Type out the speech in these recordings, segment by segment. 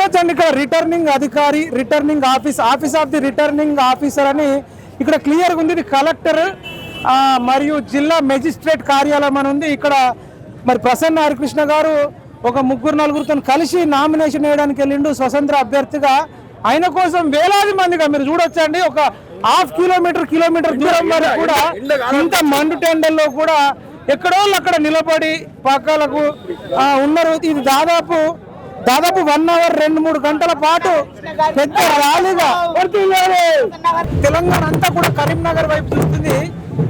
చూడొచ్చండి ఇక్కడ రిటర్నింగ్ అధికారి, returning office of the returning officer అని ఇక్కడ క్లియర్గా ఉంది. ఇది కలెక్టర్ మరియు జిల్లా మెజిస్ట్రేట్ కార్యాలయం అని ఉంది. ఇక్కడ మరి ప్రసన్న హరికృష్ణ గారు ఒక 3-4తో కలిసి నామినేషన్ వేయడానికి వెళ్ళిండు స్వతంత్ర అభ్యర్థిగా. ఆయన కోసం వేలాది మందిగా మీరు చూడొచ్చండి, ఒక హాఫ్ కిలోమీటర్ దూరం వరకు కూడా ఇంత మండు టెండల్లో కూడా ఎక్కడో అక్కడ నిలబడి పక్కలకు ఉన్నారు. ఇది దాదాపు 1 అవర్ 2-3 గంటల పాటు పెద్ద ర్యాలీగా తెలంగాణ అంతా కూడా కరీంనగర్ వైపు చూస్తుంది.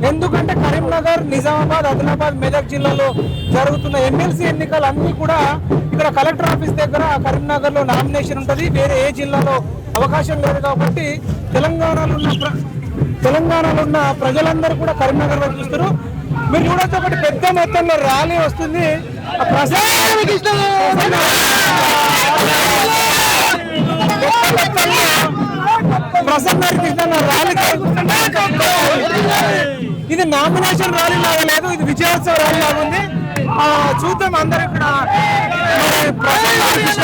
ఎందుకంటే కరీంనగర్, నిజామాబాద్, ఆదిలాబాద్, మెదక్ జిల్లాలో జరుగుతున్న ఎమ్మెల్సీ ఎన్నికలు అన్ని కూడా ఇక్కడ కలెక్టర్ ఆఫీస్ దగ్గర కరీంనగర్ లో నామినేషన్ ఉంటుంది. వేరే ఏ జిల్లాలో అవకాశం లేదు కాబట్టి తెలంగాణలో ఉన్న ప్రజలందరూ కూడా కరీంనగర్ వైపు చూస్తారు. మీరు చూడొచ్చు ఒకటి పెద్ద మొత్తంలో ర్యాలీ వస్తుంది. ప్రసన్న హరికృష్ణ ర్యాలీ ఇది నామినేషన్ ర్యాలీ లాగా లేదు, ఇది విజయోత్సవ ర్యాలీ లాగా ఉంది. చూద్దాం అందరూ ఇక్కడ ప్రసన్న హరికృష్ణ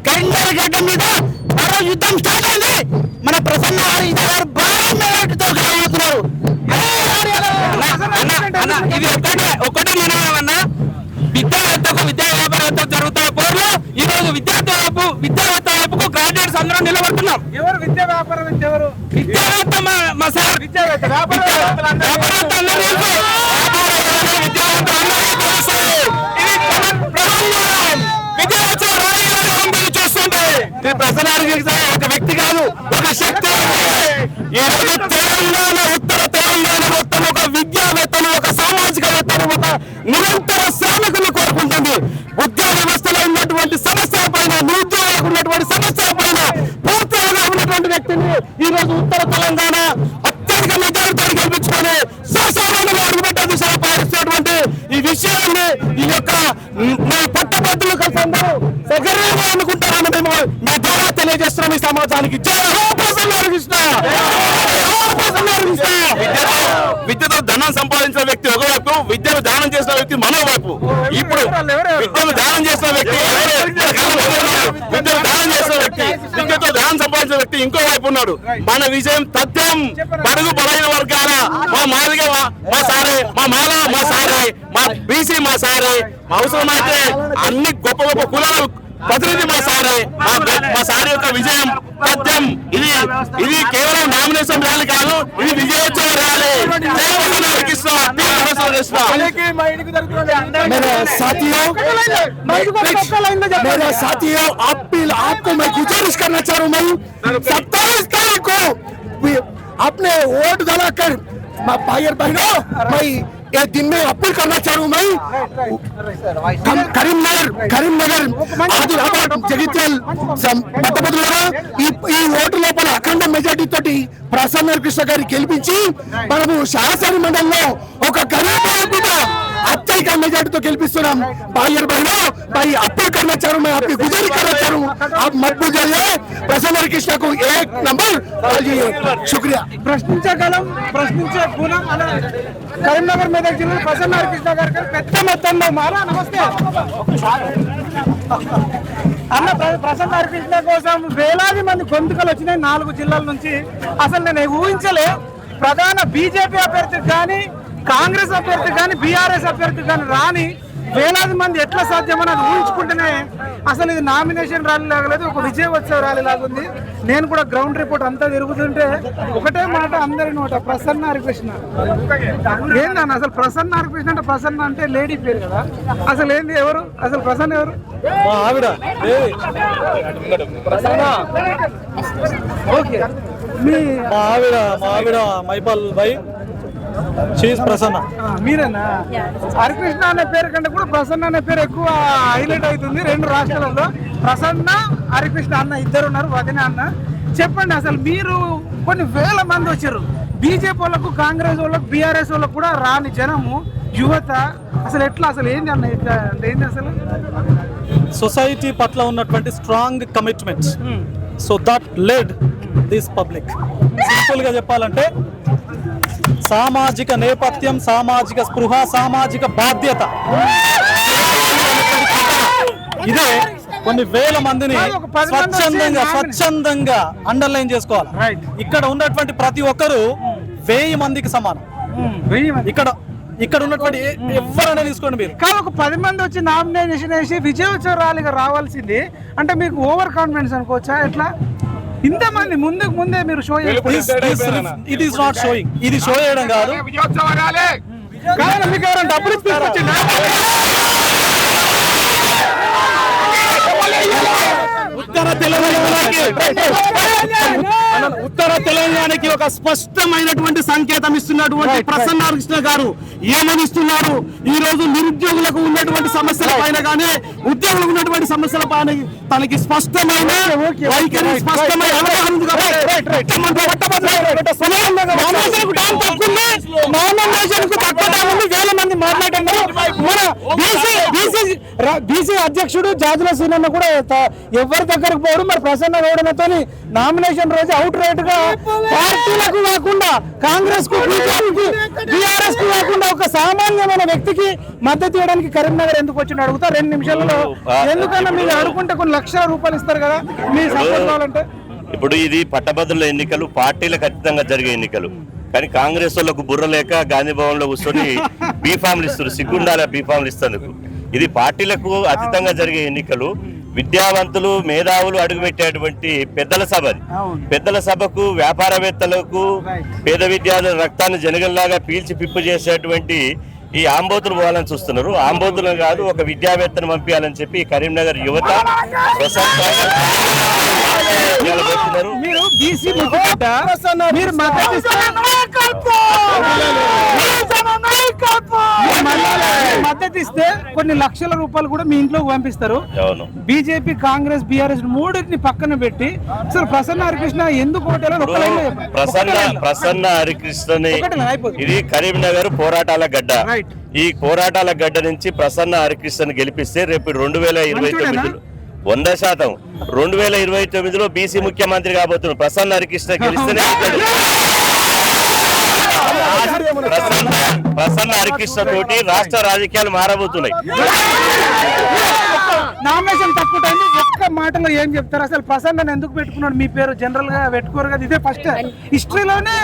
కరీంనగర్ గడ్డ మీద మరో యుద్ధం స్టార్ట్ అయింది. మన ప్రసన్న హరికృష్ణ గారు భారీ మెజారిటీతో గెలవబోతున్నారు. ఇది ఒకటే మనమన్నా విద్యావేత్తకు విద్యా వ్యాపారవేత్తకు జరుగుతున్న పోరులో ఈ రోజు విద్యావేత్త వైపుకు గ్రాడ్యుయేట్స్ అందరం నిలబడుతున్నాం. ఎవరు విద్యా వ్యాపారవేత్త? ఎవరు విద్యావేత్త? మా సార్ విద్యావేత్త. ప్రసన్న హరికృష్ణ ఒక వ్యక్తి కాదు, ఒక శక్తి. తెలంగాణ, ఉత్తర తెలంగాణ మొత్తం ఒక విద్యావేత్తను, ఒక సామాజికవేత్తను, ఒక నిరంతర శ్రామికులను కోరుకుంటుంది. ఉద్యోగ వ్యవస్థలో ఉన్నటువంటి సమస్యల పైన, నిరుద్యోగులకు ఉన్నటువంటి సమస్యల పైన పూర్తిగా ఉన్నటువంటి వ్యక్తిని ఈ రోజు ఉత్తర తెలంగాణ అత్యధిక మెజారిటీ గెలిపించుకొని శాసనంలో అడుగుపెట్టే దిశగా పాటిస్తున్నటువంటి ఈ విషయాన్ని ఈ యొక్క పట్టభద్రులు కలిసి అందరూ సగర్వంగా అనుకుంటారని మేము మీ ద్వారా తెలియజేస్తున్నాం ఈ సమాజానికి. జై హో ప్రసన్న హరికృష్ణ. విద్యతో ధనం సంపాదించిన వ్యక్తి ఒకవైపు, విద్యను దానం చేసిన వ్యక్తి మరోవైపు. ఇప్పుడు విద్యను దానం చేసిన వ్యక్తి, విద్యతో దానం సంపాదించిన వ్యక్తి ఇంకో వైపు ఉన్నాడు. మన విజయం తథ్యం. బడుగు బలైన వర్గాల మా మాదిగ మా సారే, మా మాల మా సారే, మా బీసీ మా సారే, అవసరమైతే అన్ని గొప్ప గొప్ప కులాలు ప్రతినిధి మా సారే. మా సారి యొక్క విజయం తథ్యం. ఇది కేవలం నామినేషన్ ర్యాలీ కాదు, ఇది విజయోత్సవ ర్యాలీ. मेरे साथियों, आपको मैं गुजारिश करना चाह रहा हूँ, मैं 27 तारीख को अपने वोट डालकर बहनों, मैं ये दिन में अपील करना चाह रहा हूँ. मैं కరీంనగర్ ఆదిలాబాద్ జగిత్యాల పట్టభద్రులుగా ఈ ఓటు లోపల అఖండ మెజార్టీ తోటి ప్రసన్న హరికృష్ణ గారి గెలిపించి మనము శాసన మండలిలో ఒక గరీబ్ अत्यधिक मेजॉरिटी तो गेलिपिस्तुन्नाम. भाइयों बहनों, भाई अपील करना चाह रहा हूं, मैं आपकी गुजारिश करना चाह रहा हूं, आप मत भूलिए प्रसन्न हरिकृष्ण को 1 नंबर डालिए. शुक्रिया. ప్రశ్నించే గుణం అనే కరీంనగర్ మెదక్ జిల్లా ప్రసన్న హరికృష్ణ గారికి పెద్ద మొత్తంలో మారా. నమస్తే అన్న. ప్రసన్న హరికృష్ణ కోసం వేలాది మంది గొంతుకలు వచ్చినాయి 4 జిల్లాల నుంచి. అసలు నేను ఊహించలే ప్రధాన బీజేపీ అభ్యర్థి కానీ, కాంగ్రెస్ అభ్యర్థి కానీ, బీఆర్ఎస్ అభ్యర్థి కానీ రాని వేలాది మంది ఎట్లా సాధ్యమని అది ఊహించుకుంటేనే అసలు ఇది నామినేషన్ ర్యాలీ లాగలేదు, ఒక విజయోత్సవ ర్యాలీ లాగుంది. నేను కూడా గ్రౌండ్ రిపోర్ట్ అంతా తిరుగుతుంటే ఒకటే మాట అందరి నోట, ప్రసన్న హరికృష్ణ. ఏందన్న అసలు ప్రసన్న హరికృష్ణ అంటే? ప్రసన్న అంటే లేడీ పేరు కదా, అసలు ఏంది? ఎవరు అసలు ప్రసన్న? ఎవరు? ఓకే, మీ ఆవిడ మైపాల్ భాయ్ ప్రసన్న. మీరేనా? హరికృష్ణ అనే పేరు కంటే కూడా ప్రసన్న అనే పేరు ఎక్కువ హైలైట్ అవుతుంది 2 రాష్ట్రాలలో. ప్రసన్న, హరికృష్ణ అన్న ఇద్దరు ఉన్నారు, వదిన అన్న. చెప్పండి, అసలు మీరు కొన్ని వేల మంది వచ్చారు, బీజేపీ వాళ్ళకు, కాంగ్రెస్ వాళ్ళకు, బీఆర్ఎస్ వాళ్ళకు కూడా రాని జనము, యువత, అసలు ఎట్లా? అసలు ఏంది అన్న? ఇట్లా అంటే ఏంది అసలు? సొసైటీ పట్ల ఉన్నటువంటి strong commitment. So that lead this public. సింపుల్గా చెప్పాలంటే సామాజిక నేపథ్యం, సామాజిక స్పృహ, సామాజిక బాధ్యత, ఇదే కొన్ని వేల మందిని స్వచ్ఛందంగా అండర్లైన్ చేసుకోవాలి. ఇక్కడ ఉన్నటువంటి ప్రతి ఒక్కరు 1000 మందికి సమానం. ఇక్కడ ఉన్నటువంటి ఎవరైనా తీసుకోండి మీరు. కానీ ఒక 10 మంది వచ్చి నామినేషన్ వేసి విజయోత్సవ ర్యాలీగా రావాల్సింది అంటే మీకు ఓవర్ కాన్ఫిడెన్స్ అనుకోవచ్చా? ఎట్లా ఇంతమంది ముందే మీరు show it is not showing. ఇది షో చేయడం కాదు. మీకు ఎవరైనా డబ్బులు తీసుకొచ్చిందా? ఉత్తర తెలంగాణకి ఒక స్పష్టమైనటువంటి సంకేతం ఇస్తున్నటువంటి ప్రసన్న కృష్ణ గారు ఏమనిస్తున్నారు? ఈ రోజు నిరుద్యోగులకు ఉన్నటువంటి సమస్యల పైన కానీ ఉద్యోగులకు ఉన్నటువంటి సమస్యల పైన తనకి స్పష్టమైన వైఖరి, స్పష్టమైన అవగాహన ఉంది. వేల మంది మాట్లాడుతున్నారు. మన బీసీ అధ్యక్షుడు జాజుల సీనన్న కూడా ఎవరి దగ్గరకు పోవడం, మరి ప్రసన్న గౌడనతో నామినేషన్ రోజు అవుట్ రైట్ గా పార్టీలకు కాకుండా కాంగ్రెస్ కు, బీజేపీకి, టీఆర్ఎస్ కు కాకుండా ఒక సామాన్యమైన వ్యక్తికి మద్దతు ఇవ్వడానికి కరీంనగర్ ఎందుకు వచ్చిండు అడుగుతా 2 నిమిషాలలో. ఎందుకన్నా మీరు అడుగుంటే కొన్ని లక్షల రూపాయలు ఇస్తారు కదా మీ సపోర్ట్ కావాలంటే. ఇప్పుడు ఇది పట్టభద్రుల ఎన్నికలు, పార్టీలకు ఖచ్చితంగా జరిగే ఎన్నికలు. కానీ కాంగ్రెస్ వాళ్ళకు బుర్ర లేక గాంధీ భవన్ లో కూర్చొని బీఫామ్లు ఇస్తారు. సిగ్గుండాల బీఫామ్లు ఇస్తేందుకు. ఇది పార్టీలకు అతీతంగా జరిగే ఎన్నికలు. విద్యావంతులు, మేధావులు అడుగుపెట్టేటువంటి పెద్దల సభ. పెద్దల సభకు వ్యాపారవేత్తలకు, పేద విద్యార్థుల రక్తాన్ని జనగల్లాగా పీల్చి పిప్పు చేసేటువంటి ఈ ఆంబోతులు పోవాలని చూస్తున్నారు. ఆంబోతులు కాదు, ఒక విద్యావేత్తను పంపించాలని చెప్పి కరీంనగర్ యువత మద్దతిస్తే కొన్ని లక్షల రూపాయలు కూడా మీ ఇంట్లోకి పంపిస్తారు. బీజేపీ, కాంగ్రెస్, బీఆర్ఎస్ మూడింటిని పక్కన పెట్టి అసలు ప్రసన్న హరికృష్ణ ఎందుకు ప్రసన్న హరికృష్ణని ఇది కరీంనగర్ పోరాటాల గడ్డ. ఈ పోరాటాల గడ్డ నుంచి ప్రసన్న హరికృష్ణని గెలిపిస్తే రేపు 2029 100% 2029లో బీసీ ముఖ్యమంత్రి కాబోతున్నారు. ప్రసన్న హరికృష్ణ గెలిస్తేనే ప్రసన్న హరికృష్ణ తోటి రాష్ట్ర రాజకీయాలు మారబోతున్నాయి. నామినేషన్ తక్కువ టైం ఒక్క మాటలో ఏం చెప్తారు? అసలు ప్రసన్న ఎందుకు పెట్టుకున్నాడు? మీ పేరు జనరల్ గా పెట్టుకోరు కదా, ఇదే ఫస్ట్ హిస్టరీలోనే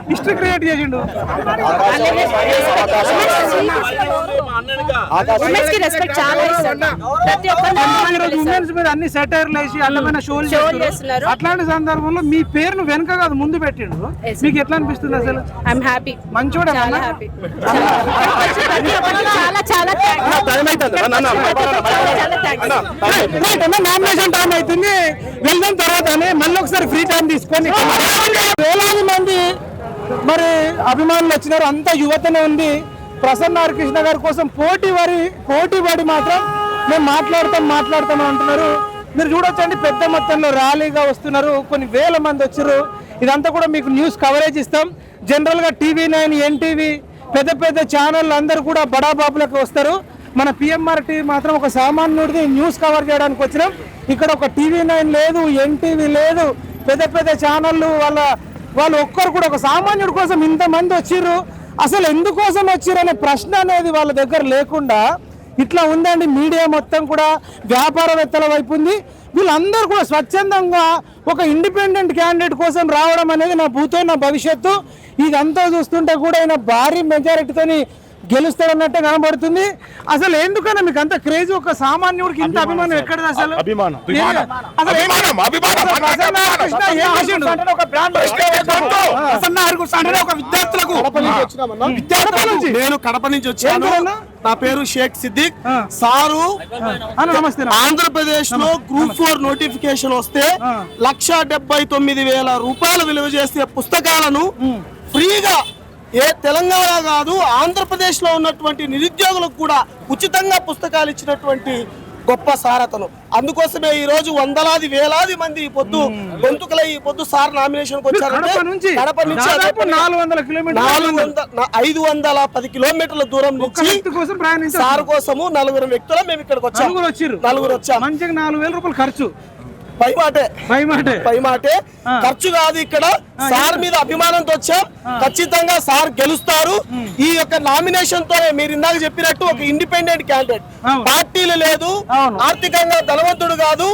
హిస్టరీ క్రియేట్ చేసిండు. ఉమెన్స్ మీద అన్ని సెటైర్లు వేసి అందమైన షోలు చేస్తున్నారు. అట్లాంటి సందర్భంలో మీ పేరును వెనక కాదు ముందు పెట్టిండు. మీకు ఎట్లా అనిపిస్తుంది? అసలు మంచోడా? నామినేషన్ టైం అవుతుంది, వెళ్ళిన తర్వాత మళ్ళీ ఒకసారి ఫ్రీ టైం తీసుకొని వేలాది మంది మరి అభిమానులు వచ్చినారు. అంతా యువతనే ఉంది. ప్రసన్న హరికృష్ణ గారి కోసం పోటీ పడి మాత్రం మేము మాట్లాడతాం అంటున్నారు. మీరు చూడొచ్చండి, పెద్ద మొత్తంలో ర్యాలీగా వస్తున్నారు. కొన్ని వేల మంది వచ్చారు. ఇదంతా కూడా మీకు న్యూస్ కవరేజ్ ఇస్తాం. జనరల్గా TV9, NTV పెద్ద ఛానళ్ళు అందరూ కూడా బడాబాబులకు వస్తారు. మన PMR టీవీ మాత్రం ఒక సామాన్యుడిది న్యూస్ కవర్ చేయడానికి వచ్చినాం. ఇక్కడ ఒక TV9 లేదు, NTV లేదు, పెద్ద ఛానళ్ళు వాళ్ళు ఒక్కరు కూడా ఒక సామాన్యుడి కోసం ఇంతమంది వచ్చిర్రు. అసలు ఎందుకోసం వచ్చిర్రు అనే ప్రశ్న అనేది వాళ్ళ దగ్గర లేకుండా ఇట్లా ఉందండి. మీడియా మొత్తం కూడా వ్యాపారవేత్తల వైపు ఉంది. వీళ్ళందరూ కూడా స్వచ్ఛందంగా ఒక ఇండిపెండెంట్ క్యాండిడేట్ కోసం రావడం అనేది నా భవిష్యత్తు. ఇదంతా చూస్తుంటే కూడా ఆయన భారీ మెజారిటీతోని గెలుస్తాడన్నట్టే కనబడుతుంది. అసలు ఎందుకన్నా మీకు అంత క్రేజ్? ఒక సామాన్యుడికి ఇంత అభిమానం ఎక్కడిది? అసలు నేను కడప నుంచి వచ్చాను. నా పేరు షేక్ సిద్దిక్. సారు ఆంధ్రప్రదేశ్ లో Group 4 నోటిఫికేషన్ వస్తే 1,79,000 రూపాయలు విలువ చేసే పుస్తకాలను ఫ్రీగా తెలంగాణ కాదు ఆంధ్రప్రదేశ్ లో ఉన్నటువంటి నిరుద్యోగులకు కూడా ఉచితంగా పుస్తకాలు ఇచ్చినటువంటి గొప్ప సార్ అతను. అందుకోసమే ఈ రోజు వందలాది వేలాది మంది ఈ పొద్దు గొంతుకల ఈ పొద్దు సార్ నామినేషన్ వచ్చారంటే కడప నుంచి 400 కిలోమీటర్లు 510 కిలోమీటర్ల దూరం నుంచి సార్ కోసము 4 వ్యక్తులు మేము ఇక్కడికి వచ్చాము. 4 వచ్చాము. మంచిగా 4,000 రూపాయలు ఖర్చు. పై మాటే ఖర్చు కాదు. ఇక్కడ సార్ మీద అభిమానంతో వచ్చాం. ఖచ్చితంగా సార్ గెలుస్తారు. ఈ యొక్క నామినేషన్ తో మీరు ఇందాక చెప్పినట్టు ఒక ఇండిపెండెంట్ క్యాండిడేట్, పార్టీలు లేదు, ఆర్థికంగా ధనవంతుడు కాదు,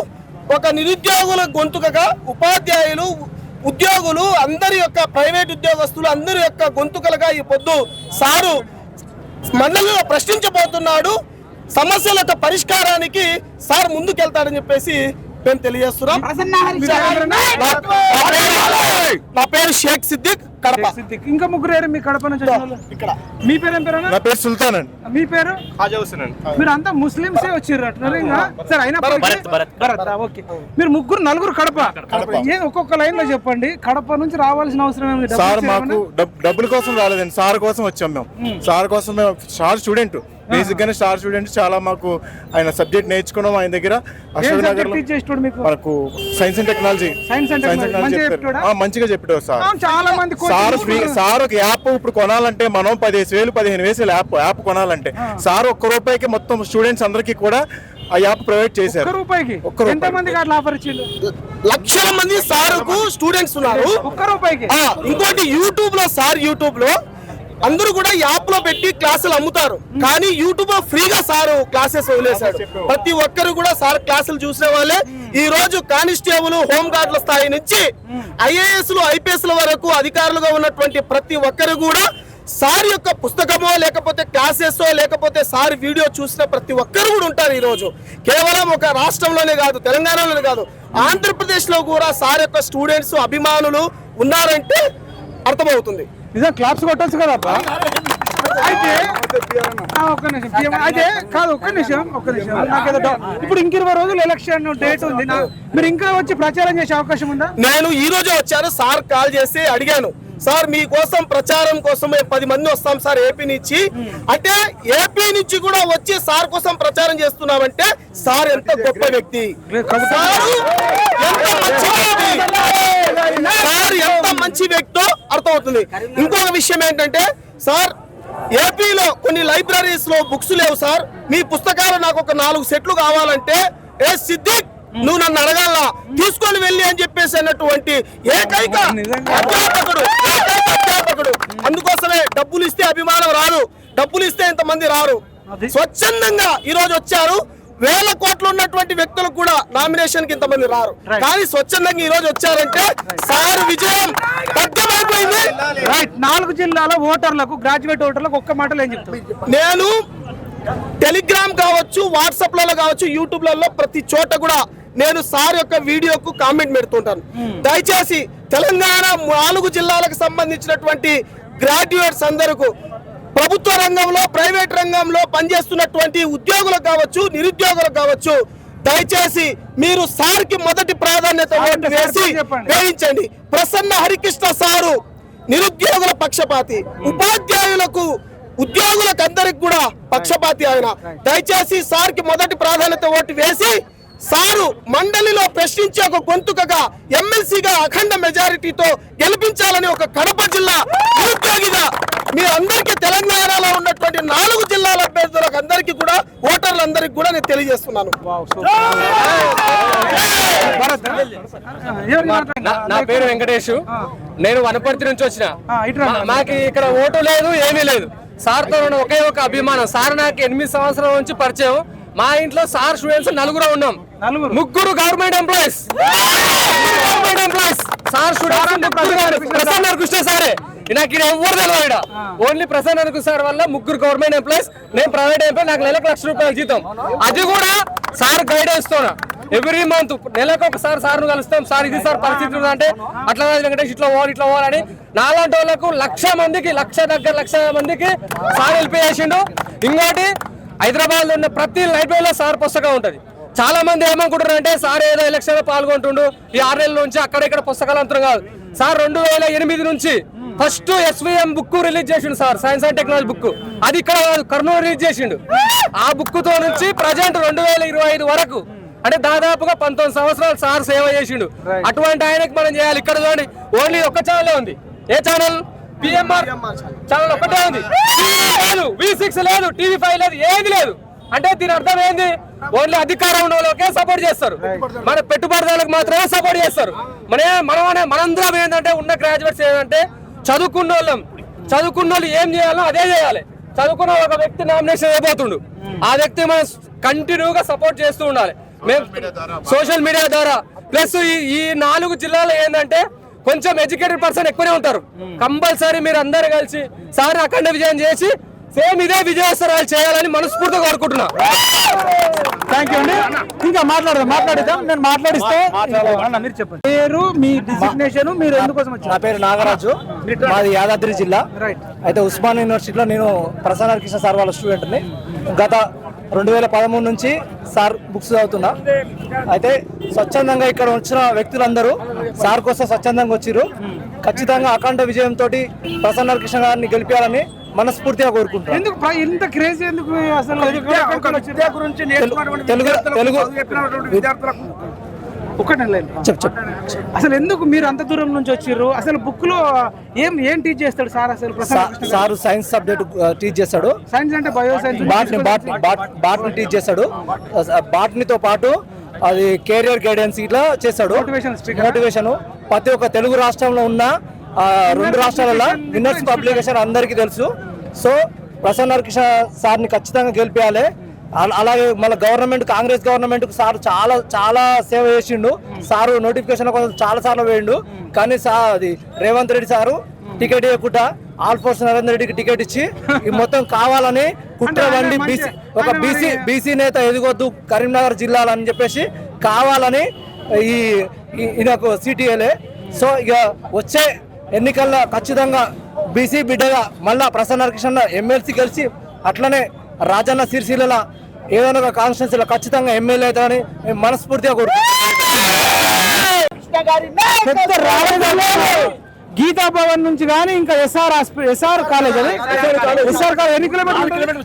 ఒక నిరుద్యోగుల గొంతుకగా ఉపాధ్యాయులు, ఉద్యోగులు అందరి యొక్క ప్రైవేట్ ఉద్యోగస్తులు అందరి యొక్క గొంతుకలుగా ఈ పొద్దు సారు మండలిలో ప్రశ్నించబోతున్నాడు. సమస్యల యొక్క పరిష్కారానికి సార్ ముందుకెళ్తాడని చెప్పేసి మేము తెలియజేస్తున్నాం. నా పేరు షేక్ సిద్దిక్, కడప. ఇంకా ముగ్గురు మీ కడప నుంచి ఇక్కడ. మీ పేరు ఏం పేరు? నా పేరు సుల్తాన్ అండి. మీ పేరు? మీరు అంతా ముస్లింసే వచ్చారు సరే అయినా ఓకే. మీరు ముగ్గురు 4 కడప. ఒక్కొక్క లైన్ లో చెప్పండి. కడప నుంచి రావాల్సిన అవసరం ఏమి? సార్ మాకు డబ్బుల కోసం రాలేదండి, సార్ కోసం వచ్చాం మేము. సార్ కోసం మేము స్టార్ స్టూడెంట్, బేసిక్ గానే స్టార్ స్టూడెంట్. చాలా మాకు ఆయన సబ్జెక్ట్ నేర్చుకున్నాం ఆయన దగ్గర. అశోక్ నగర్ లో మనకు సైన్స్ అండ్ టెక్నాలజీ మంచిగా చెప్పాడు సార్. చాలా మంది సార్ ఒక యాప్ ఇప్పుడు కొనాలంటే మనం 15,000-15,000 యాప్ కొనాలంటే సార్ ఒక్క రూపాయికి మొత్తం స్టూడెంట్స్ అందరికీ కూడా ఆ యాప్ ప్రొవైడ్ చేశారు. ఎంత మందికి అట్లా ఆఫర్ ఇచ్చిండు? లక్షల మంది సార్కు స్టూడెంట్స్ ఉన్నారు. ₹1. ఇంకోటి యూట్యూబ్ లో సార్ యూట్యూబ్ లో అందరూ కూడా యాప్ లో పెట్టి క్లాసులు అమ్ముతారు, కానీ యూట్యూబ్ లో ఫ్రీగా సారు క్లాసెస్ వదిలేశాడు. ప్రతి ఒక్కరు కూడా సార్ క్లాసులు చూసే వాళ్ళే. ఈ రోజు కానిస్టేబుల్, హోమ్ గార్డుల స్థాయి నుంచి IAS లు IPS ల వరకు అధికారులుగా ఉన్నటువంటి ప్రతి ఒక్కరు కూడా సార్ యొక్క పుస్తకమో లేకపోతే క్లాసెస్ లేకపోతే సార్ వీడియో చూసిన ప్రతి ఒక్కరు కూడా ఉంటారు. ఈ రోజు కేవలం ఒక రాష్ట్రంలోనే కాదు, తెలంగాణలోనే కాదు, ఆంధ్రప్రదేశ్ లో కూడా సార్ యొక్క స్టూడెంట్స్ అభిమానులు ఉన్నారంటే అర్థమవుతుంది. నిజం క్లాప్స్ కొట్టచ్చు కదా. అయితే ఒక్క నిమిషం నాకేదో ఇప్పుడు ఇంక 20 రోజులు ఎలక్షన్ డేట్ ఉంది. మీరు ఇంకా వచ్చి ప్రచారం చేసే అవకాశం ఉందా? నేను ఈ రోజు వచ్చాను. సార్ కాల్ చేసి అడిగాను, సార్ మీకోసం ప్రచారం కోసం 10 మంది వస్తాం సార్ ఏపీ నుంచి అంటే, ఏపీ నుంచి కూడా వచ్చి సార్ కోసం ప్రచారం చేస్తున్నామంటే సార్ ఎంత గొప్ప వ్యక్తి, సార్ ఎంత మంచి వ్యక్తో అర్థమవుతుంది. ఇంకొక విషయం ఏంటంటే, సార్ ఏపీలో కొన్ని లైబ్రరీస్ లో బుక్స్ లేవు సార్, మీ పుస్తకాలు నాకు ఒక 4 సెట్లు కావాలంటే ఏ సిద్దిక్ నువ్వు నన్ను అడగాల తీసుకొని వెళ్ళి అని చెప్పేసి అన్నటువంటి ఏకైక అధ్యాపకుడు. అందుకోసమే డబ్బులు ఇస్తే అభిమానం రాదు, డబ్బులు ఇస్తే ఇంతమంది రారు. స్వచ్ఛందంగా ఈ రోజు వచ్చారు. 1000 కోట్లు ఉన్నటువంటి వ్యక్తులకు కూడా నామినేషన్ కి ఇంతమంది రారు, కానీ స్వచ్ఛందంగా ఈ రోజు వచ్చారంటే సార్ విజయం తగ్గమైపోయింది. 4 జిల్లాల ఓటర్లకు, గ్రాడ్యుయేట్ ఓటర్లకు ఒక్క మాటలు ఏం చెప్తాను? నేను టెలిగ్రామ్ కావచ్చు, వాట్సాప్ లలో కావచ్చు, యూట్యూబ్ లలో ప్రతి చోట కూడా నేను సార్ యొక్క వీడియోకు కామెంట్ పెడుతుంటాను. దయచేసి తెలంగాణ 4 జిల్లాలకు సంబంధించినటువంటి గ్రాడ్యుయేట్స్ అందరికీ, ప్రభుత్వ రంగంలో, ప్రైవేట్ రంగంలో పనిచేస్తున్నటువంటి ఉద్యోగులకు కావచ్చు, నిరుద్యోగులకు కావచ్చు, దయచేసి మీరు సార్ కి మొదటి ప్రాధాన్యత ఓటు వేసి వేయించండి. ప్రసన్న హరికృష్ణ సారు నిరుద్యోగుల పక్షపాతి, ఉపాధ్యాయులకు, ఉద్యోగులకు అందరికి కూడా పక్షపాతి. ఆయన దయచేసి సార్ కి మొదటి ప్రాధాన్యత ఓటు వేసి సారు మండలిలో ప్రశ్నించే ఒక గొంతుకగా, ఎమ్మెల్సీగా అఖండ మెజారిటీతో గెలిపించాలని ఒక కడప జిల్లా నిరుద్యోగిగా మీ అందరికీ, తెలంగాణలో ఉన్నటువంటి 4 జిల్లాల అభ్యర్థులకు అందరికీ కూడా, ఓటర్లందరికీ కూడా నేను తెలియజేస్తున్నాను. నా పేరు వెంకటేష్, నేను వనపర్తి నుంచి వచ్చిన. మాకు ఇక్కడ ఓటు లేదు, ఏమీ లేదు. సార్ తో ఒకే ఒక అభిమానం. సార్ నాకు 8 సంవత్సరాల నుంచి పరిచయం. మా ఇంట్లో సార్ స్టూడెంట్స్ 4 ఉన్నాం, 3 government employees. Sir students Prasanna Krishna సారే, నాకు ఇక్కడ ఎవరు తెలియదు. ఓన్లీ ప్రసన్న కృష్ణ సార్ వల్ల 3 గవర్నమెంట్ ఎంప్లాయీస్, నేను ప్రైవేట్ ఎంప్లాయీ. నాకు నెలకు ₹1,00,000 జీతం. అది కూడా సార్ గైడెన్స్ తో ఎవ్రీ మంత్ నెలకు ఒకసారి సార్ను కలుస్తాం. సార్ ఇది సార్ పరిస్థితి ఉందంటే అట్లా వెంకటేష్ ఇట్లా పోవాలని నాలాంటి వాళ్ళకు 1,00,000 మందికి, 1,00,000 మందికి సార్ హెల్ప్ చేసిండు. ఇంకోటి హైదరాబాద్ లో ఉన్న ప్రతి లైబ్రరీలో సార్ పుస్తకం ఉంటది. చాలా మంది ఏమనుకుంటారు అంటే సార్ ఏదో ఎలక్షన్ లో పాల్గొంటుండు, ఈ 6 నెలల నుంచి అక్కడ ఇక్కడ పుస్తకాలు అంతరం కాదు. సార్ 2008 నుంచి ఫస్ట్ SVM బుక్ రిలీజ్ చేసిండు sir, science and technology book. అది ఇక్కడ కర్నూలు రిలీజ్ చేసిండు. ఆ బుక్ తో నుంచి ప్రజెంట్ 2025 వరకు అంటే దాదాపుగా 19 సంవత్సరాలు సార్ సేవ చేసిండు. అటువంటి ఆయనకి మనం చేయాలి. ఇక్కడ చూడండి ఓన్లీ ఒక్క ఛానల్ ఉంది. ఏ ఛానల్? PMR ఛానల్ ఒక్కటే ఉంది. లేదు, V6 లేదు, TV5 లేదు, ఏది లేదు. అంటే దీని అర్థం ఏంది? ఓన్లీ అధికారంలోకే సపోర్ట్ చేస్తారు, మన పెట్టుబడిదారులకు మాత్రమే సపోర్ట్ చేస్తారు. మనందరం ఏంటంటే ఉన్న గ్రాడ్యుయేట్స్ ఏంటంటే చదువుకున్న వాళ్ళు ఏం చేయాలో అదే చేయాలి. చదువుకున్న ఒక వ్యక్తి నామినేషన్ అయిపోతుండు, ఆ వ్యక్తి మనం కంటిన్యూగా సపోర్ట్ చేస్తూ ఉండాలి. మేము సోషల్ మీడియా ద్వారా ప్లస్ ఈ 4 జిల్లాలో ఏంటంటే కొంచెం ఎడ్యుకేటెడ్ పర్సన్ ఎక్కువనే ఉంటారు. కంపల్సరీ మీరు అందరు కలిసి సార్ అఖండ విజయం చేసి సేమ్ ఇదే విజయోత్సవాలు చేయాలని మనస్ఫూర్తిగా కోరుకుంటున్నా. థ్యాంక్ యూ అండి. ఇంకా మాట్లాడిద్దాం. నేను మాట్లాడిస్తే మీరు చెప్పండి. పేరు, మీ డిసిగ్నేషన్, మీరు ఎందుకోసం వచ్చారు? నా పేరు నాగరాజు, మాది యాదాద్రి జిల్లా. అయితే ఉస్మాన్ యూనివర్సిటీలో నేను ప్రసన్న కృష్ణ సార్ వాళ్ళ స్టూడెంట్ని. గత 2013 నుంచి సార్ బుక్స్ చదువుతున్నా. అయితే స్వచ్ఛందంగా ఇక్కడ వచ్చిన వ్యక్తులందరూ సార్ కోసం స్వచ్ఛందంగా వచ్చిర్రు. ఖచ్చితంగా అఖండ విజయంతో ప్రసన్న కృష్ణ గారిని గెలిపించాలని మనస్ఫూర్తిగా కోరుకుంటున్నాను. ఎందుకు ఇంత క్రేజీ ఎందుకు అసలు? చెప్పు. అసలు ఎందుకు మీరు అంత దూరం నుంచి వచ్చిర్రు? అసలు బుక్ లో ఏం టీచ్ చేస్తాడు సార్? అసలు సార్ సైన్స్ సబ్జెక్ట్ టీచ్ చేస్తాడు. సైన్స్ అంటే బయో సైన్స్, బాట్ని టీచ్ చేస్తాడు. బాట్నీతో పాటు అది కెరియర్ గైడెన్స్ ఇట్లా చేస్తాడు. మోటివేషన్ ప్రతి ఒక్క తెలుగు రాష్ట్రంలో ఉన్న 2 రాష్ట్రాలలో విన్నర్స్ పబ్లికేషన్ అందరికీ తెలుసు. సో ప్రసన్న కృష్ణ సార్ని ఖచ్చితంగా గెలిపించాలి. అలాగే మన గవర్నమెంట్, కాంగ్రెస్ గవర్నమెంట్ కు సార్ చాలా సేవ చేసిండు. సారు నోటిఫికేషన్ కోసం చాలా సార్లు వేయండు. కానీ అది రేవంత్ రెడ్డి సారు టికెట్ ఇవ్వకుండా ఆల్ఫోర్స్ నరేంద్ర రెడ్డికి టికెట్ ఇచ్చి మొత్తం కావాలని కుట్ర వండి ఒక బీసీ నేత ఎదిగొద్దు కరీంనగర్ జిల్లాలో అని చెప్పేసి కావాలని ఈయనకు సీటీఎలే. సో ఇక వచ్చే ఎన్నికల్లో ఖచ్చితంగా బీసీ బిడ్డగా మళ్ళా ప్రసన్న కృష్ణ ఎమ్మెల్సీ గెలిచి అట్లనే రాజన్న సిరిసిల్ల ఏదైనా ఒక కాన్స్టిట్యున్సీలో ఖచ్చితంగా ఎమ్మెల్యే అవుతామని మేము మనస్ఫూర్తిగా గీతా భవన్ నుంచి కానీ ఇంకా ఎస్ఆర్ కాలేజ్ ఎన్ని కిలోమీటర్లు?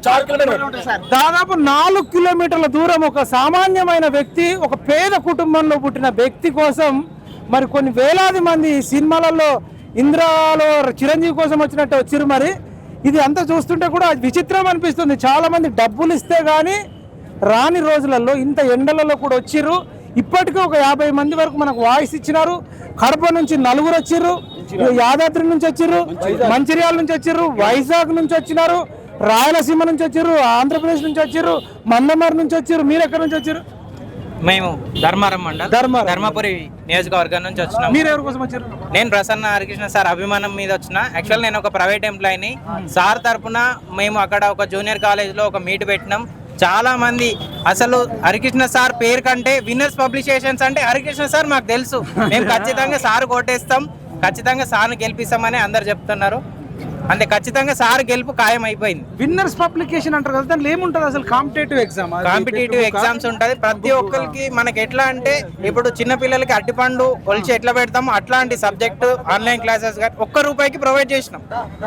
దాదాపు 4 కిలోమీటర్ల దూరం ఒక సామాన్యమైన వ్యక్తి, ఒక పేద కుటుంబంలో పుట్టిన వ్యక్తి కోసం మరి కొన్ని వేలాది మంది సినిమాలలో ఇంద్రాలో చిరంజీవి కోసం వచ్చినట్టు వచ్చిరు. మరి ఇది అంతా చూస్తుంటే కూడా విచిత్రం అనిపిస్తుంది. చాలా మంది డబ్బులు ఇస్తే గానీ రాని రోజులలో ఇంత ఎండలలో కూడా వచ్చిర్రు. ఇప్పటికీ ఒక 50 మంది వరకు మనకు వాయిస్ ఇచ్చినారు. కడప నుంచి 4 వచ్చిర్రు, యాదాద్రి నుంచి వచ్చిర్రు, మంచిర్యాల నుంచి వచ్చిర్రు, వైజాగ్ నుంచి వచ్చినారు, రాయలసీమ నుంచి వచ్చిర్రు, ఆంధ్రప్రదేశ్ నుంచి వచ్చిర్రు, మందమరి నుంచి వచ్చిర్రు. మీరు ఎక్కడి నుంచి వచ్చిర్రు? మేము ధర్మారం మండల్ ధర్మపురి నియోజకవర్గం నుంచి వచ్చినాం. మీరు ఎవరి కోసం వచ్చారు? నేను ప్రసన్న హరికృష్ణ సార్ అభిమానం మీద వచ్చిన. యాక్చువల్ నేను ఒక ప్రైవేట్ ఎంప్లాయీని. సార్ తరఫున మేము అక్కడ ఒక జూనియర్ కాలేజ్లో ఒక మీట్ పెట్టినాం. చాలా మంది అసలు హరికృష్ణ సార్ పేరు కంటే విన్నర్స్ పబ్లికేషన్స్ అంటే హరికృష్ణ సార్ మాకు తెలుసు. మేము ఖచ్చితంగా సార్ కొట్టేస్తాం, ఖచ్చితంగా సార్ని గెలిపిస్తామని అందరు చెప్తున్నారు. అంటే ఖచ్చితంగా సార్ గెలుపు ఖాయం అయిపోయింది. విన్నర్స్ పబ్లికేషన్ అంటారు కదా, దాంట్లో ఏముంటుంది అసలు? కాంపిటేటివ్ ఎగ్జామ్స్ ఉంటుంది ప్రతి ఒక్కరికి. మనకి ఎట్లా అంటే ఇప్పుడు చిన్న పిల్లలకి అట్టిపండు కొలిచి ఎట్లా పెడతామో అట్లాంటి సబ్జెక్ట్ ఆన్లైన్ క్లాసెస్ ₹1 ప్రొవైడ్ చేసినాం.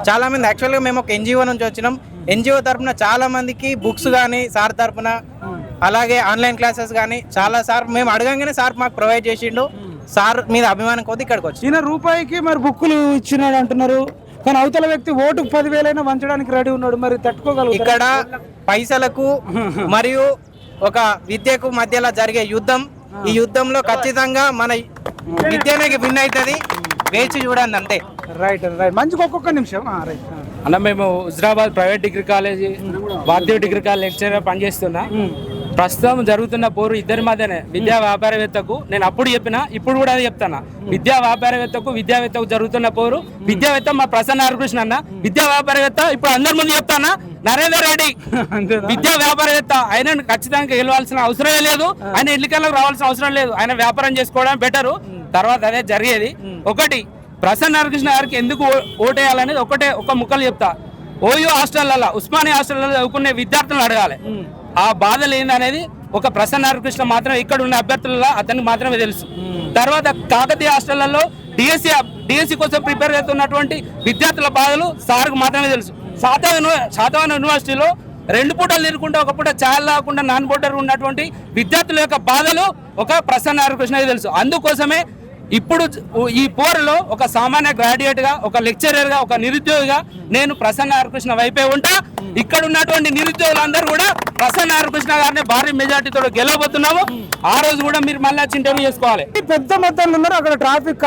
చాలా మంది యాక్చువల్గా మేము ఒక NGO నుంచి వచ్చినాం. NGO తరఫున చాలా మందికి బుక్స్ కానీ సార్ తరఫున అలాగే ఆన్లైన్ క్లాసెస్ కానీ చాలా సార్ మేము అడగంగానే సార్ మాకు ప్రొవైడ్ చేసిండు. సార్ మీద అభిమానం కొద్ది ఇక్కడికి వచ్చి ₹1 మరి బుక్కులు ఇచ్చినాడు అంటున్నారు. కానీ అవతల వ్యక్తి ఓటుకు 10,000 వంచడానికి రెడీ ఉన్నాడు. మరి తట్టుకోగలరు? ఇక్కడ పైసలకు మరియు ఒక విద్యకు మధ్యలో జరిగే యుద్ధం. ఈ యుద్ధంలో ఖచ్చితంగా మన విద్యనే విన్ అవుతుంది. వేచి చూడండి అంతే. రైట్. మంచిగా ఒక్కొక్క నిమిషం. రైట్ అన్న, మేము Huzurabad private degree college Vagdev degree college lecturer పనిచేస్తున్నా. ప్రస్తుతం జరుగుతున్న పోరు ఇద్దరి మధ్యనే. విద్యా వ్యాపారవేత్తకు నేను అప్పుడు చెప్పినా, ఇప్పుడు కూడా అది చెప్తాను. విద్యా విద్యావేత్తకు జరుగుతున్న పోరు. విద్యావేత్త మా ప్రసన్న హరికృష్ణ అన్న, విద్యా వ్యాపారవేత్త ఇప్పుడు అందరి ముందు చెప్తానా నరేందర్ రెడ్డి విద్యా వ్యాపారవేత్త. ఆయన ఖచ్చితంగా గెలవాల్సిన అవసరమే లేదు, ఆయన ఎన్నికలకు రావాల్సిన అవసరం లేదు. ఆయన వ్యాపారం చేసుకోవడం బెటరు. తర్వాత అదే జరిగేది. ఒకటి, ప్రసన్న హరికృష్ణ గారికి ఎందుకు ఓటేయాలనేది ఒక ముక్కలు చెప్తా. ఓయూ హాస్టళ్లలో, ఉస్మానియా హాస్టళ్లలో చదువుకునే విద్యార్థులను అడగాలి ఆ బాధలు ఏందనేది. ఒక ప్రసన్న హరికృష్ణ మాత్రం ఇక్కడ ఉన్న అభ్యర్థులలో అతనికి మాత్రమే తెలుసు. తర్వాత కాకతీయ హాస్టళ్లలో డిఎస్సి కోసం ప్రిపేర్ అవుతున్నటువంటి విద్యార్థుల బాధలు సార్కు మాత్రమే తెలుసు. శాతవాహన యూనివర్సిటీలో 2 పూటలు తిరుగుకుంటూ ఒక పూట ఛాయలు లేకుండా నాన్ బోర్డర్ ఉన్నటువంటి విద్యార్థుల యొక్క బాధలు ఒక ప్రసన్న హరికృష్ణకి తెలుసు. అందుకోసమే ఇప్పుడు ఈ పోరులో ఒక సామాన్య గ్రాడ్యుయేట్ గా, ఒక లెక్చరర్ గా, ఒక నిరుద్యోగిగా నేను ప్రసన్న హరికృష్ణ వైపే ఉంటా. ఇక్కడ ఉన్నటువంటి నిరుద్యోగులందరూ కూడా ప్రసన్న హరికృష్ణ గారిని భారీ మెజార్టీతో గెలవబోతున్నాము. ఆ రోజు కూడా మీరు మళ్ళీ వచ్చి ఇంటర్వ్యూ చేసుకోవాలి. పెద్ద మొత్తంలో ఉన్నారు అక్కడ, ట్రాఫిక్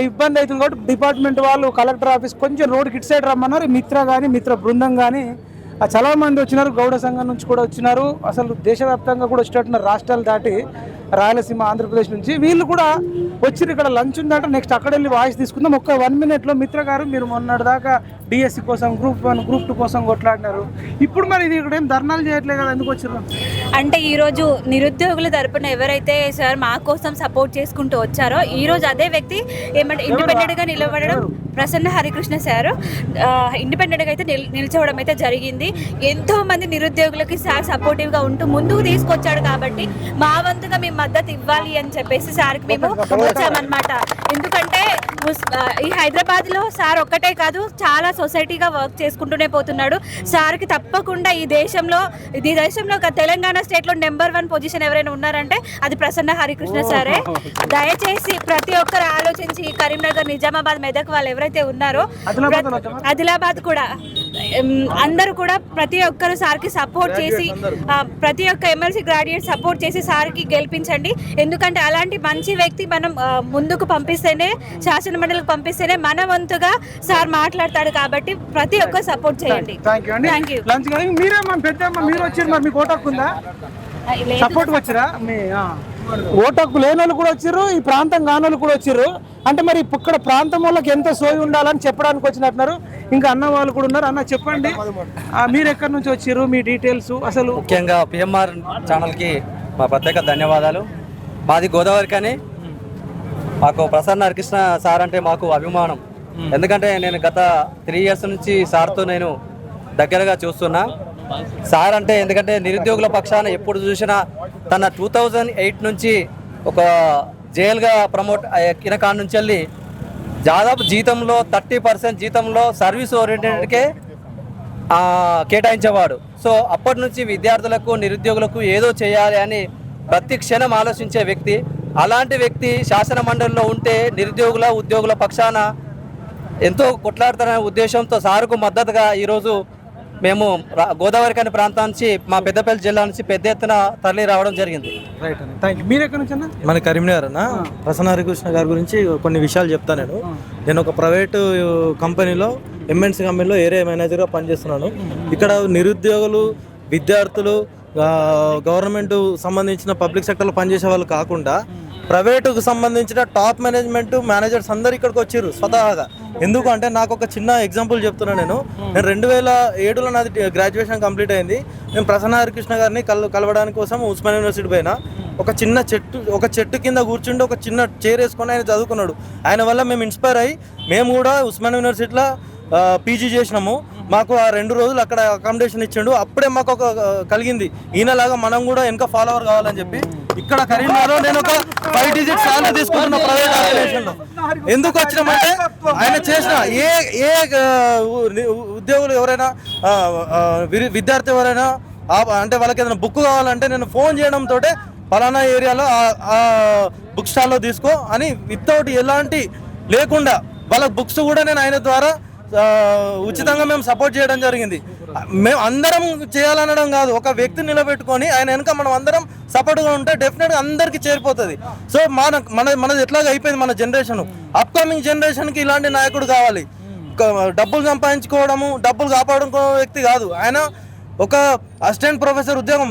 ఇబ్బంది అవుతుంది కాబట్టి డిపార్ట్మెంట్ వాళ్ళు కలెక్టర్ ఆఫీస్ కొంచెం రోడ్ ఇటు సైడ్ రమ్మన్నారు. మిత్ర కానీ మిత్ర బృందం కానీ చాలా మంది వచ్చినారు, గౌడ సంఘం నుంచి కూడా వచ్చినారు. అసలు దేశవ్యాప్తంగా కూడా వచ్చేటట్టున్నారు, రాష్ట్రాలు దాటి రాయలసీమ ఆంధ్రప్రదేశ్ నుంచి. వీళ్ళు కూడా వచ్చి ఇక్కడ లంచ్ ఉందంటే నెక్స్ట్ అక్కడ వెళ్ళి వాయిస్ తీసుకుందాం. ఒక్క 1 minute లో మిత్ర గారు, మీరు మొన్నటి దాకా డిఎస్సి కోసం Group 1 Group 2 కోసం కొట్లాడినారు. ఇప్పుడు మరి ఇది ఇక్కడ ఏం ధర్నాలు చేయట్లేదు కదా, ఎందుకు వచ్చారు? అంటే ఈరోజు నిరుద్యోగుల తరపున ఎవరైతే సార్ మా కోసం సపోర్ట్ చేసుకుంటూ వచ్చారో ఈరోజు అదే వ్యక్తి ఏమంటే ఇండిపెండెంట్గా నిలబడడం ప్రసన్న హరికృష్ణ సార్ ఇండిపెండెంట్గా అయితే నిల్చోవడం అయితే జరిగింది. ఎంతో మంది నిరుద్యోగులకి సార్ సపోర్టివ్గా ఉంటూ ముందుకు తీసుకొచ్చాడు కాబట్టి మా వంతుగా మేము మద్దతు ఇవ్వాలి అని చెప్పేసి సార్కి మేము వచ్చామన్నమాట. ఎందుకంటే ఈ హైదరాబాద్లో సార్ ఒక్కటే కాదు, చాలా సొసైటీగా వర్క్ చేసుకుంటూనే పోతున్నాడు. సార్కి తప్పకుండా ఈ దేశంలో తెలంగాణ స్టేట్లో నెంబర్ 1 పొజిషన్ ఎవరైనా ఉన్నారంటే అది ప్రసన్న హరికృష్ణ సారే. దయచేసి ప్రతి ఒక్కరు ఆలోచించి కరీంనగర్, నిజామాబాద్, మెదక్ వాళ్ళు ఎవరైతే ఉన్నారో, ఆదిలాబాద్ కూడా అందరూ కూడా ప్రతి ఒక్కరు సార్కి సపోర్ట్ చేసి, ప్రతి ఒక్క ఎమ్మెల్సీ గ్రాడ్యుయేట్ సపోర్ట్ చేసి సార్కి గెలిపించండి. ఎందుకంటే అలాంటి మంచి వ్యక్తి మనం ముందుకు పంపిస్తేనే, శాసన మండలికి పంపిస్తేనే మన వంతుగా సార్ మాట్లాడతాడు. కాబట్టి ప్రతి ఒక్కరు సపోర్ట్ చేయండి. Thank you. మీరు వచ్చారు, మరి మీకు ఓటు హక్కు ఉందా? సపోర్ట్ వచ్చారా? మీ ఓటు హక్కు లేని వాళ్ళు కూడా వచ్చారు, ఈ ప్రాంతం కాని వాళ్ళు కూడా వచ్చారు. అంటే మరి ఇక్కడ ప్రాంతం వాళ్ళకి ఎంత సోయి ఉండాలని చెప్పడానికి వచ్చినట్టున్నారు. ఇంకా అన్న వాళ్ళు కూడా ఉన్నారు. అన్న చెప్పండి, మీరు ఎక్కడి నుంచి వచ్చారు, మీ డీటెయిల్స్ అసలు? ముఖ్యంగా పిఎంఆర్ ఛానల్కి మా ప్రత్యేక ధన్యవాదాలు. మాది గోదావరి, కానీ మాకు ప్రసన్న హరికృష్ణ సార్ అంటే మాకు అభిమానం. ఎందుకంటే నేను గత 3 years నుంచి సార్తో నేను దగ్గరగా చూస్తున్నా. సార్ అంటే ఎందుకంటే నిరుద్యోగుల పక్షాన ఎప్పుడు చూసినా తన 2008 నుంచి ఒక జైలుగా ప్రమోట్ ఎక్కిన కాడ నుంచి వెళ్ళి దాదాపు జీతంలో 30% జీతంలో సర్వీస్ ఓరియంటెడ్కే కేటాయించేవాడు. సో అప్పటి నుంచి విద్యార్థులకు, నిరుద్యోగులకు ఏదో చేయాలి అని ప్రతి క్షణం ఆలోచించే వ్యక్తి. అలాంటి వ్యక్తి శాసన మండలిలో ఉంటే నిరుద్యోగుల, ఉద్యోగుల పక్షాన ఎంతో కొట్లాడుతారనే ఉద్దేశంతో సారుకు మద్దతుగా ఈరోజు మేము గోదావరి కాని ప్రాంతం నుంచి, మా పెద్దపల్లి జిల్లా నుంచి పెద్ద ఎత్తున తరలి రావడం జరిగింది. మన కరీంనగర్ అన్న. ప్రసన్న హరికృష్ణ గారి గురించి కొన్ని విషయాలు చెప్తాను. నేను ఒక ప్రైవేటు కంపెనీలో, ఎంఎన్సీ కంపెనీలో ఏరియా మేనేజర్గా పనిచేస్తున్నాను. ఇక్కడ నిరుద్యోగులు, విద్యార్థులు, గవర్నమెంట్ సంబంధించిన పబ్లిక్ సెక్టర్లో పనిచేసే వాళ్ళు కాకుండా ప్రైవేటుకు సంబంధించిన టాప్ మేనేజర్స్ అందరు ఇక్కడికి వచ్చారు స్వతహాగా. ఎందుకు అంటే నాకు ఒక చిన్న ఎగ్జాంపుల్ చెప్తున్నాను. నేను 2007లో నాది గ్రాడ్యుయేషన్ కంప్లీట్ అయింది. నేను ప్రసన్న హరికృష్ణ గారిని కలవడానికి కోసం ఉస్మానియా యూనివర్సిటీ పైన ఒక చెట్టు కింద కూర్చుండి ఒక చిన్న చైర్ వేసుకొని ఆయన చదువుకున్నాడు. ఆయన వల్ల మేము ఇన్స్పైర్ అయ్యి మేము కూడా ఉస్మానియా యూనివర్సిటీలో పీజీ చేసినాము. మాకు ఆ 2 రోజులు అక్కడ అకామిడేషన్ ఇచ్చిండు. అప్పుడే మాకు ఒక కలిగింది, ఈయనలాగా మనం కూడా వెనక ఫాలోవర్ కావాలని చెప్పి. ఇక్కడ కరీంనగర్లో నేను ఒక 5 digit సాలరీ తీసుకుంటున్నా ప్రైవేట్ ఆర్గనైజేషన్లో. ఎందుకు వచ్చినామంటే ఆయన చేసిన ఏ ఉద్యోగులు ఎవరైనా, విద్యార్థి ఎవరైనా అంటే వాళ్ళకి ఏదైనా బుక్ కావాలంటే నేను ఫోన్ చేయడంతో ఫలానా ఏరియాలో ఆ బుక్ స్టాల్లో తీసుకో అని వితౌట్ ఎలాంటి లేకుండా వాళ్ళకి బుక్స్ కూడా నేను ఆయన ద్వారా ఉచితంగా మేము సపోర్ట్ చేయడం జరిగింది. మేము అందరం చేయాలనడం కాదు, ఒక వ్యక్తిని నిలబెట్టుకొని ఆయన వెనుక మనం అందరం సపోర్ట్గా ఉంటే డెఫినెట్గా అందరికీ చేరిపోతుంది. సో మనది ఎట్లాగ అయిపోయింది మన జనరేషన్. అప్కమింగ్ జనరేషన్కి ఇలాంటి నాయకుడు కావాలి. డబ్బులు సంపాదించుకోవడము, డబ్బులు కాపాడుకో వ్యక్తి కాదు ఆయన. ఒక అసిస్టెంట్ ప్రొఫెసర్ ఉద్యోగం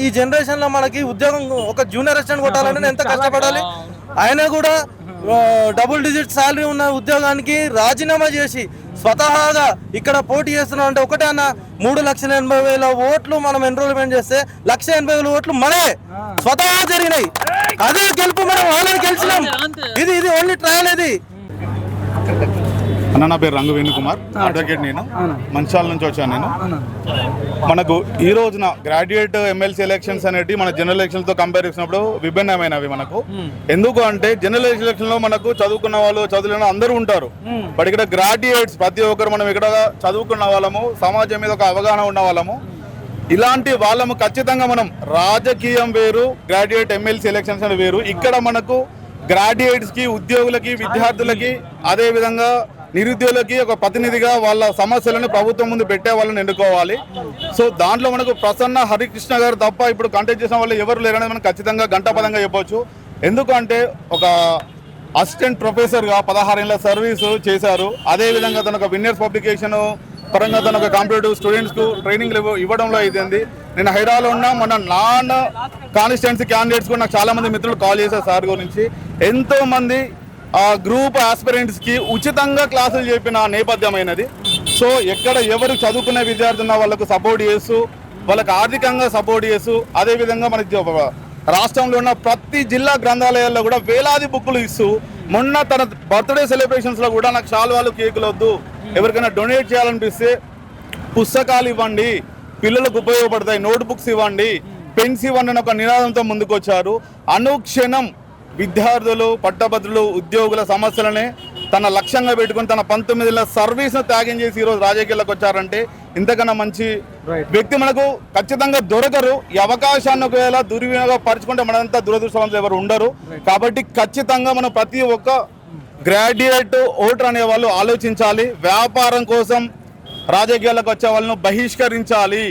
ఈ జనరేషన్లో మనకి ఉద్యోగం, ఒక జూనియర్ అసిస్టెంట్ కొట్టాలంటే ఎంత కష్టపడాలి. ఆయన కూడా డబుల్ డిజిట్ శాలరీ ఉన్న ఉద్యోగానికి రాజీనామా చేసి స్వతహాగా ఇక్కడ పోటీ చేస్తున్నాం. అంటే ఒకటే అన్న, 3,80,000 ఓట్లు మనం ఎన్రోల్మెంట్ చేస్తే 1,80,000 ఓట్లు మనమే స్వతహా జరిగినాయి. అదే గెలుపు, మనం వాళ్ళని గెలిచినాం. ఇది ఓన్లీ ట్రయల్. ఇది అన్న నా పేరు రంగు వేణుకుమార్, అడ్వకేట్. నేను మంచాల నుంచి వచ్చాను. నేను మనకు ఈ రోజున గ్రాడ్యుయేట్ ఎమ్మెల్సీ ఎలక్షన్స్ అనేవి మన జనరల్ ఎలక్షన్తో కంపేర్ చేసినప్పుడు విభిన్నమైనవి మనకు. ఎందుకు అంటే జనరల్ ఎలక్షన్ లో మనకు చదువుకున్న వాళ్ళు చదువుకున్న అందరూ ఉంటారు. బట్ ఇక్కడ గ్రాడ్యుయేట్స్ ప్రతి ఒక్కరు మనం ఇక్కడ చదువుకున్న వాళ్ళము, సమాజం మీద ఒక అవగాహన ఉన్న వాళ్ళము. ఇలాంటి వాళ్ళము ఖచ్చితంగా మనం రాజకీయం వేరు, గ్రాడ్యుయేట్ ఎమ్మెల్సీ ఎలక్షన్స్ అని వేరు. ఇక్కడ మనకు గ్రాడ్యుయేట్స్ కి, ఉద్యోగులకి, విద్యార్థులకి, అదే విధంగా నిరుద్యోగులకి ఒక ప్రతినిధిగా వాళ్ళ సమస్యలను ప్రభుత్వం ముందు పెట్టే వాళ్ళని ఎన్నుకోవాలి. సో దాంట్లో మనకు ప్రసన్న హరికృష్ణ గారు తప్ప ఇప్పుడు కంటెస్ట్ చేసిన వాళ్ళు ఎవరు లేరనేది మనం ఖచ్చితంగా గంటాపదంగా చెప్పొచ్చు. ఎందుకంటే ఒక అసిస్టెంట్ ప్రొఫెసర్గా 16 ఏళ్ళ సర్వీసు చేశారు. అదేవిధంగా తన ఒక విన్నర్స్ పబ్లికేషన్ పరంగా తన ఒక కాంపిటేటివ్ స్టూడెంట్స్కు ట్రైనింగ్ ఇవ్వడంలో అయింది. నేను హైదరాబాద్లో ఉన్నా, మన నాన్ కాన్స్టిట్యున్సీ క్యాండిడేట్స్ కూడా నాకు చాలా మంది మిత్రులు కాల్ చేశారు సార్ గురించి. ఎంతోమంది గ్రూప్ ఆస్పిరెంట్స్కి ఉచితంగా క్లాసులు చెప్పిన నేపథ్యమైనది. సో ఎక్కడ ఎవరు చదువుకునే విద్యార్థి ఉన్న వాళ్ళకు సపోర్ట్ చేస్తూ, వాళ్ళకి ఆర్థికంగా సపోర్ట్ చేస్తూ, అదేవిధంగా మన రాష్ట్రంలో ఉన్న ప్రతి జిల్లా గ్రంథాలయాల్లో కూడా వేలాది బుక్కులు ఇస్తూ, మొన్న తన బర్త్డే సెలబ్రేషన్స్లో కూడా నాకు శాలువాలు, కేకులు వద్దు, ఎవరికైనా డొనేట్ చేయాలనిపిస్తే పుస్తకాలు ఇవ్వండి, పిల్లలకు ఉపయోగపడతాయి, నోట్ బుక్స్ ఇవ్వండి, పెన్స్ ఇవ్వండి అని ఒక నినాదంతో ముందుకు వచ్చారు. అనుక్షణం విద్యార్థులు, పట్టభద్రులు, ఉద్యోగుల సమస్యలనే తన లక్ష్యంగా పెట్టుకుని తన 19 ఏళ్ళ సర్వీస్ను త్యాగం చేసి ఈరోజు రాజకీయాలకు వచ్చారంటే ఇంతకన్నా మంచి వ్యక్తి మనకు ఖచ్చితంగా దొరకరు. ఈ అవకాశాన్ని ఒకవేళ దుర్వినియోగపరుచుకుంటే మనంతా దురదృష్టవంతులు ఎవరు ఉండరు. కాబట్టి ఖచ్చితంగా మనం ప్రతి ఒక్క గ్రాడ్యుయేట్ ఓటర్ అనే వాళ్ళు ఆలోచించాలి. వ్యాపారం కోసం రాజకీయాలకు వచ్చే వాళ్ళను బహిష్కరించాలి.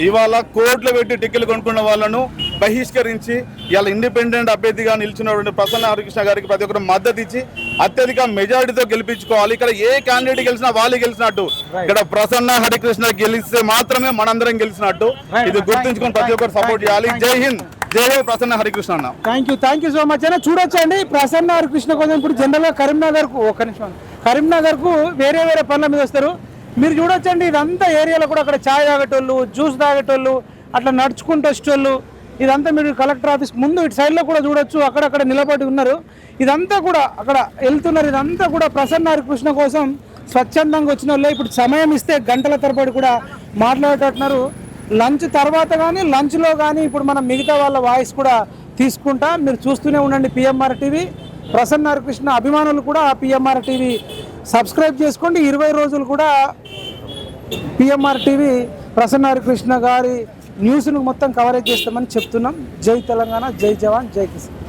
ఇవాళ కోట్లు పెట్టి టికెట్లు కొనుక్కున్న వాళ్ళను బహిష్కరించి ఇవాళ ఇండిపెండెంట్ అభ్యర్థిగా నిలిచినటువంటి ప్రసన్న హరికృష్ణ గారికి ప్రతి ఒక్కరు మద్దతు ఇచ్చి అత్యధిక మెజారిటీతో గెలిపించుకోవాలి. ఇక్కడ ఏ క్యాండిడేట్ గెలిచినా వాళ్ళు గెలిచినట్టు, ఇక్కడ ప్రసన్న హరికృష్ణ గెలిస్తే మాత్రమే మనందరం గెలిచినట్టు. ఇది గుర్తుంచుకొని ప్రతి ఒక్కరు సపోర్ట్ చేయాలి. జై హింద్, జై హో ప్రసన్న హరికృష్ణ అన్న. థ్యాంక్ యూ సో మచ్ అన్న. చూడొచ్చండి, ప్రసన్న హరికృష్ణ కోసం ఇప్పుడు జనరల్గా కరీంనగర్కు వేరే పనుల మీద వస్తారు. మీరు చూడొచ్చండి, ఇదంతా ఏరియాలో కూడా అక్కడ ఛాయ్ తాగేటోళ్ళు, జ్యూస్ తాగేటోళ్ళు, అట్లా నడుచుకుంటూ వచ్చేటోళ్ళు, ఇదంతా మీరు కలెక్టర్ ఆఫీస్ ముందు ఇటు సైడ్లో కూడా చూడొచ్చు, అక్కడక్కడ నిలబడి ఉన్నారు. ఇదంతా కూడా అక్కడ వెళ్తున్నారు. ఇదంతా కూడా ప్రసన్న హరికృష్ణ కోసం స్వచ్ఛందంగా వచ్చిన వాళ్ళే. ఇప్పుడు సమయం ఇస్తే గంటల తరబడి కూడా మాట్లాడేటట్టున్నారు. లంచ్ తర్వాత కానీ, లంచ్లో కానీ ఇప్పుడు మనం మిగతా వాళ్ళ వాయిస్ కూడా తీసుకుంటా. మీరు చూస్తూనే ఉండండి పిఎంఆర్ టీవీ. ప్రసన్న హరికృష్ణ అభిమానులు కూడా పిఎంఆర్ టీవీ సబ్స్క్రైబ్ చేసుకోండి. 20 రోజులు కూడా పిఎంఆర్ టీవీ ప్రసన్న హరికృష్ణ గారి న్యూస్ను మొత్తం కవరేజ్ చేస్తామని చెప్తున్నాం. జై తెలంగాణ, జై జవాన్, జై కిసాన్.